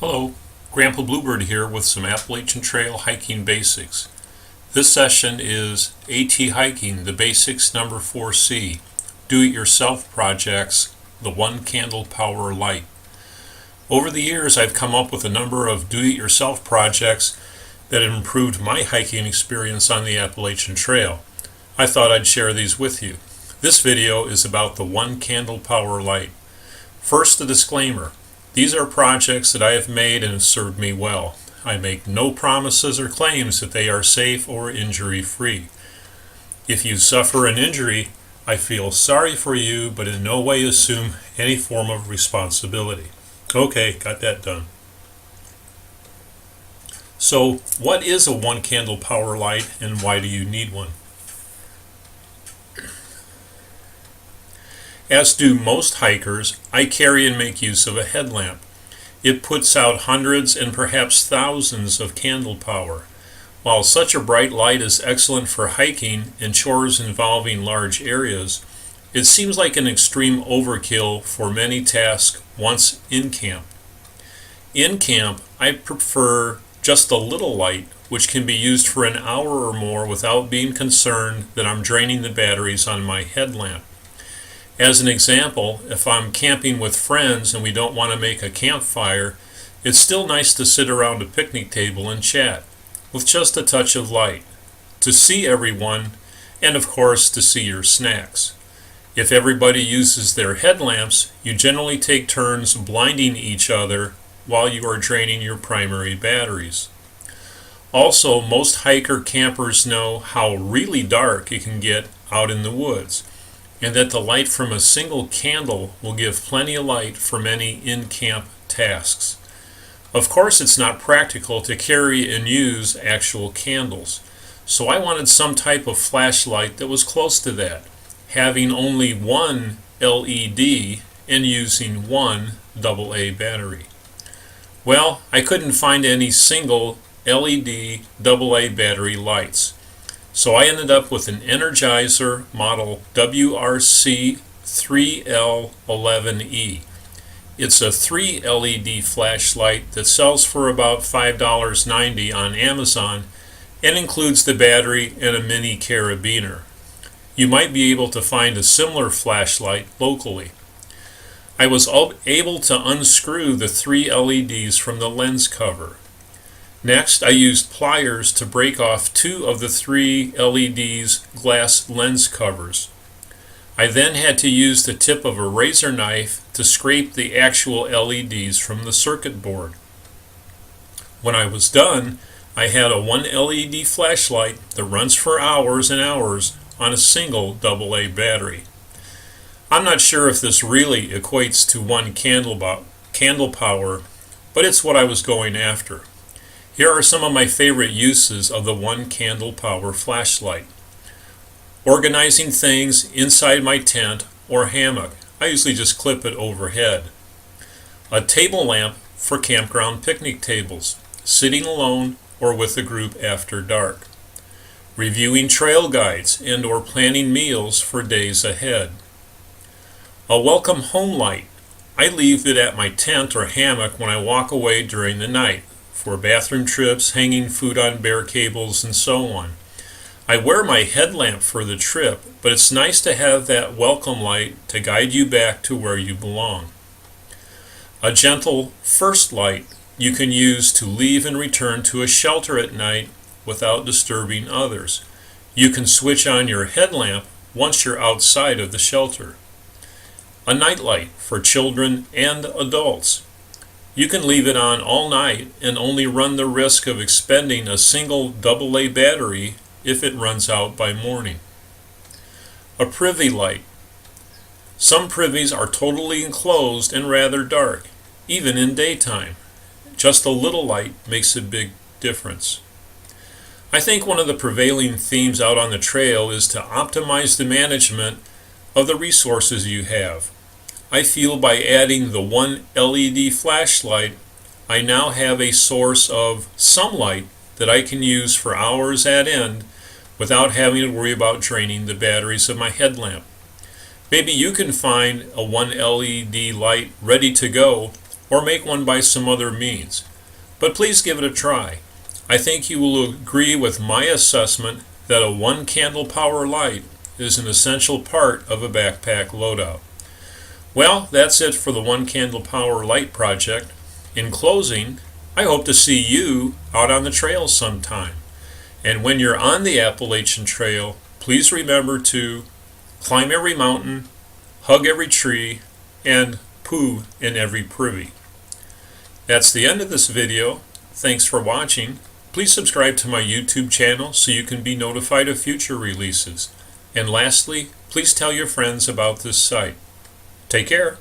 Hello, Grandpa Bluebird here with some Appalachian Trail hiking basics. This session is AT Hiking, the Basics number 4C, Do-It-Yourself Projects, the One Candlepower Light. Over the years I've come up with a number of do-it-yourself projects that have improved my hiking experience on the Appalachian Trail. I thought I'd share these with you. This video is about the One Candlepower Light. First, a disclaimer. These are projects that I have made and have served me well. I make no promises or claims that they are safe or injury-free. If you suffer an injury, I feel sorry for you, but in no way assume any form of responsibility. Okay, got that done. So, what is a one candle power light and why do you need one? As do most hikers, I carry and make use of a headlamp. It puts out hundreds and perhaps thousands of candle power. While such a bright light is excellent for hiking and chores involving large areas, it seems like an extreme overkill for many tasks once in camp. In camp, I prefer just a little light, which can be used for an hour or more without being concerned that I'm draining the batteries on my headlamp. As an example, if I'm camping with friends and we don't want to make a campfire, it's still nice to sit around a picnic table and chat, with just a touch of light, to see everyone, and of course to see your snacks. If everybody uses their headlamps, you generally take turns blinding each other while you are draining your primary batteries. Also, most hiker campers know how really dark it can get out in the woods, and that the light from a single candle will give plenty of light for many in-camp tasks. Of course, it's not practical to carry and use actual candles, so I wanted some type of flashlight that was close to that, having only one LED and using one AA battery. Well, I couldn't find any single LED AA battery lights. So I ended up with an Energizer model WRC3L11E. It's a 3 LED flashlight that sells for about $5.90 on Amazon and includes the battery and a mini carabiner. You might be able to find a similar flashlight locally. I was able to unscrew the 3 LEDs from the lens cover. Next, I used pliers to break off 2 of the 3 LEDs' glass lens covers. I then had to use the tip of a razor knife to scrape the actual LEDs from the circuit board. When I was done, I had a 1 LED flashlight that runs for hours and hours on a single AA battery. I'm not sure if this really equates to one candle power, but it's what I was going after. Here are some of my favorite uses of the one candle power flashlight. Organizing things inside my tent or hammock. I usually just clip it overhead. A table lamp for campground picnic tables, sitting alone or with a group after dark. Reviewing trail guides and or planning meals for days ahead. A welcome home light. I leave it at my tent or hammock when I walk away during the night, for bathroom trips, hanging food on bare cables, and so on. I wear my headlamp for the trip, but it's nice to have that welcome light to guide you back to where you belong. A gentle first light you can use to leave and return to a shelter at night without disturbing others. You can switch on your headlamp once you're outside of the shelter. A night light for children and adults. You can leave it on all night and only run the risk of expending a single AA battery if it runs out by morning. A privy light. Some privies are totally enclosed and rather dark, even in daytime. Just a little light makes a big difference. I think one of the prevailing themes out on the trail is to optimize the management of the resources you have. I feel by adding the one LED flashlight, I now have a source of some light that I can use for hours at end without having to worry about draining the batteries of my headlamp. Maybe you can find a one LED light ready to go or make one by some other means. But please give it a try. I think you will agree with my assessment that a One Candlepower Light is an essential part of a backpack loadout. Well, that's it for the One Candlepower Light project. In closing, I hope to see you out on the trail sometime. And when you're on the Appalachian Trail, please remember to climb every mountain, hug every tree, and poo in every privy. That's the end of this video. Thanks for watching. Please subscribe to my YouTube channel so you can be notified of future releases. And lastly, please tell your friends about this site. Take care.